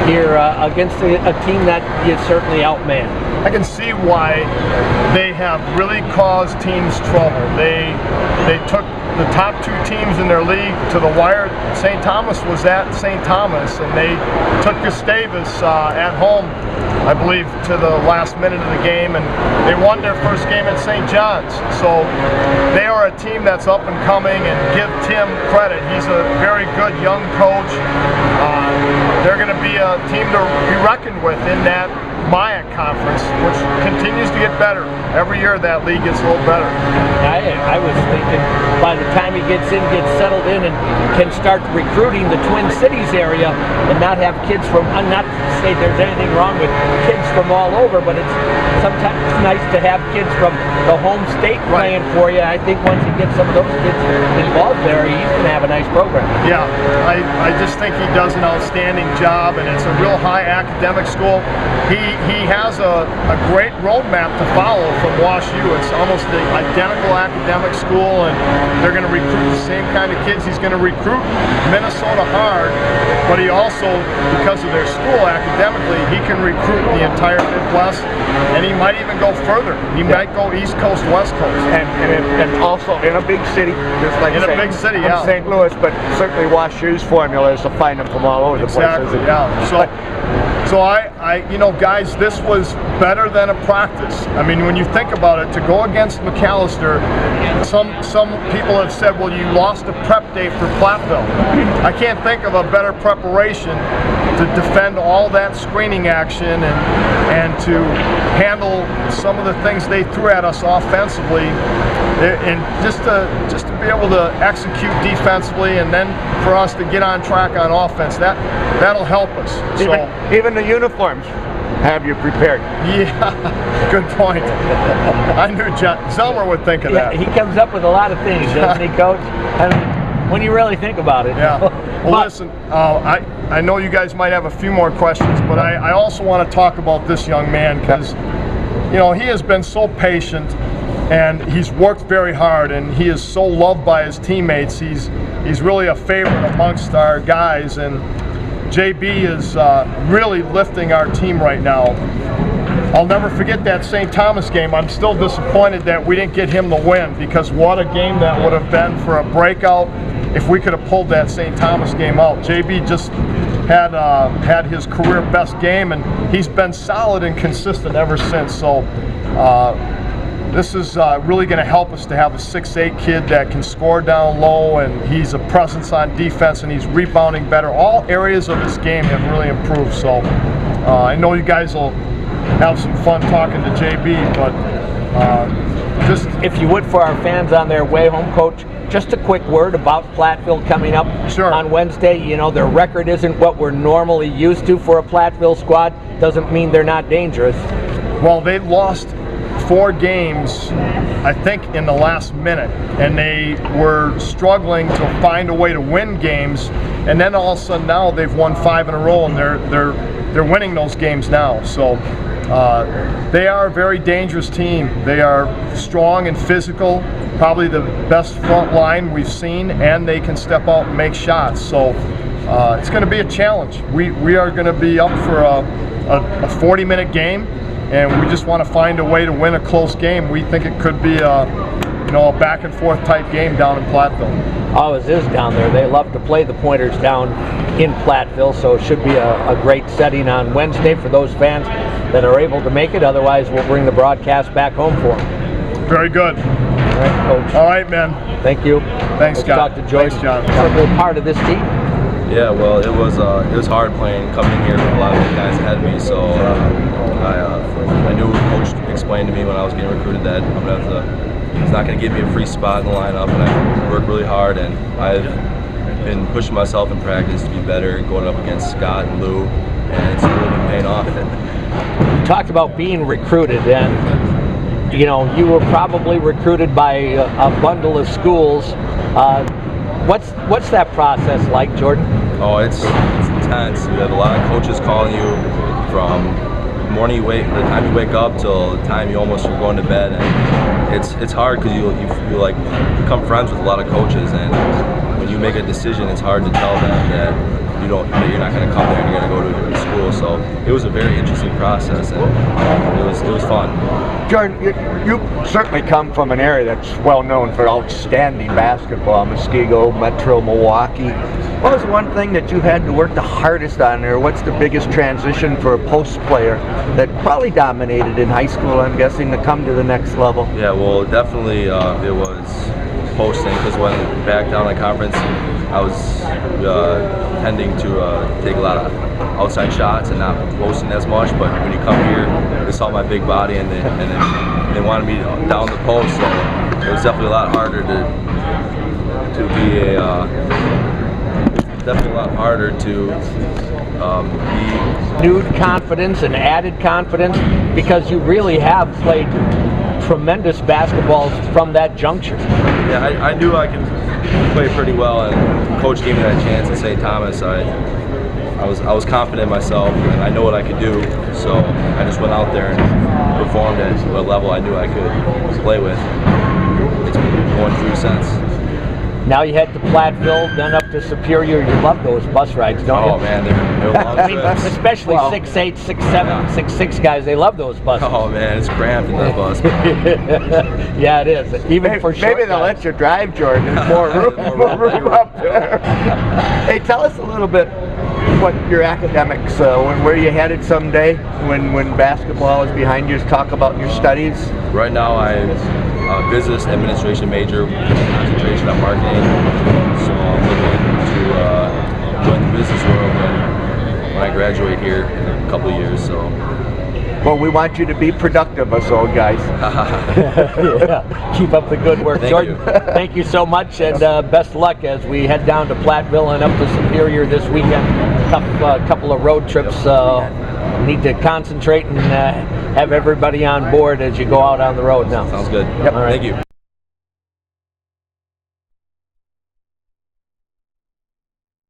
Here against a team that you certainly outmanned. I can see why they have really caused teams trouble. They took the top two teams in their league to the wire. St. Thomas was at St. Thomas, and they took Gustavus at home, I believe, to the last minute of the game, and they won their first game at St. John's. So they are a team that's up and coming, and give Tim credit. He's a very good young coach. They're going to be a team to be reckoned with in that Maya conference, which continues to get better. Every year that league gets a little better. I was thinking by the time he gets settled in and can start recruiting the Twin Cities area and not have kids from, I'm not to say there's anything wrong with kids from all over, but it's sometimes nice to have kids from the home state playing for you. I think once you get some of those kids involved there, he's going to have a nice program. Yeah, I just think he does an outstanding job, and it's a real high academic school. He has a great roadmap to follow from Wash U. It's almost the identical academic school, and they're going to recruit the same kind of kids. He's going to recruit Minnesota hard, but he also, because of their school academically, he can recruit the entire Midwest, and he might even go further. He might go East Coast, West Coast. And also in a big city, just like in a big city, yeah. St. Louis, but certainly Wash U's formula is to find them from all over the place. So I, you know, guys, this was better than a practice. I mean, when you think about it, to go against Macalester, some people have said, well, you lost a prep day for Platteville. I can't think of a better preparation to defend all that screening action and to handle some of the things they threw at us offensively, and just to be able to execute defensively, and then for us to get on track on offense. That'll help us. Even the uniforms have you prepared. Yeah, good point. I knew Zelmer would think of that. He comes up with a lot of things, doesn't he, Coach? I mean, when you really think about it. Yeah. Well, listen, I know you guys might have a few more questions, but I also want to talk about this young man, because, you know, he has been so patient, and he's worked very hard, and he is so loved by his teammates. He's really a favorite amongst our guys, and JB is really lifting our team right now. I'll never forget that St. Thomas game. I'm still disappointed that we didn't get him the win, because what a game that would have been for a breakout if we could have pulled that St. Thomas game out. JB just had his career best game, and he's been solid and consistent ever since. So this is really going to help us to have a 6'8" kid that can score down low, and he's a presence on defense, and he's rebounding better. All areas of his game have really improved. So I know you guys will have some fun talking to JB, but just if you would, for our fans on their way home, Coach, just a quick word about Platteville coming up on Wednesday. You know, their record isn't what we're normally used to for a Platteville squad. Doesn't mean they're not dangerous. Well, they lost 4 games, I think, in the last minute, and they were struggling to find a way to win games, and then all of a sudden now they've won 5 in a row, and they're winning those games now. So they are a very dangerous team. They are strong and physical. probably the best front line we've seen, and they can step out and make shots. So it's going to be a challenge. We are going to be up for a 40-minute game, and we just want to find a way to win a close game. We think it could be a back and forth type game down in Platteville. Always is down there. They love to play the Pointers down in Platteville, so it should be a great setting on Wednesday for those fans that are able to make it. Otherwise, we'll bring the broadcast back home for them. Very good. All right, Coach. All right, man. Thank you. Thanks, Scott. Talk to George. Thanks, John. Integral part of this team. Yeah, well, it was hard playing, coming in here with a lot of the guys ahead of me. So I knew Coach explained to me when I was getting recruited that I'm gonna have to. He's not going to give me a free spot in the lineup, and I work really hard. And I've been pushing myself in practice to be better, going up against Scott and Lou, and it's really been paying off. You talked about being recruited, and you were probably recruited by a bundle of schools. What's that process like, Jordan? Oh, it's intense. You have a lot of coaches calling you from the time you wake up till the time you're going to bed, and it's hard because you like become friends with a lot of coaches, and when you make a decision, it's hard to tell them that you're not going to come there and you're going to go to a different school. So it was a very interesting process, and it was fun. Jordan, you certainly come from an area that's well known for outstanding basketball, Muskego, Metro, Milwaukee. What was one thing that you had to work the hardest on there? What's the biggest transition for a post player that probably dominated in high school, I'm guessing, to come to the next level? Yeah, well, definitely it was posting, because when back down in conference, I was tending to take a lot of outside shots and not posting as much. But when you come here, they saw my big body, and they wanted me down the post. So it was definitely a lot harder to be definitely a lot harder to be Renewed confidence and added confidence, because you really have played tremendous basketball from that juncture. Yeah, I knew I could play pretty well, and Coach gave me that chance at St. Thomas. I was confident in myself, and I know what I could do. So I just went out there and performed at a level I knew I could play with. It's been going through since. Now you head to Platteville, then up to Superior. You love those bus rides, don't you? Oh man, they're long I mean, trips. especially 6'8", 6'7", 6'6" guys, they love those buses. Oh man, it's cramped in that bus. Yeah, it is. Even for short maybe they'll guys. let you drive, Jordan. There's more room up there. Hey, tell us a little bit what your academics, where you headed someday when basketball is behind you. Talk about your studies. Right now, I'm a business administration major with concentration on marketing. So I'm looking to join the business world when I graduate here in a couple of years. So. Well, we want you to be productive, us old guys. Yeah. Keep up the good work, Thank Jordan. you. Thank you so much, and best luck as we head down to Platteville and up to Superior this weekend. Couple of road trips. Need to concentrate and have everybody on board as you go out on the road now. Sounds good. Yep. All right. Thank you.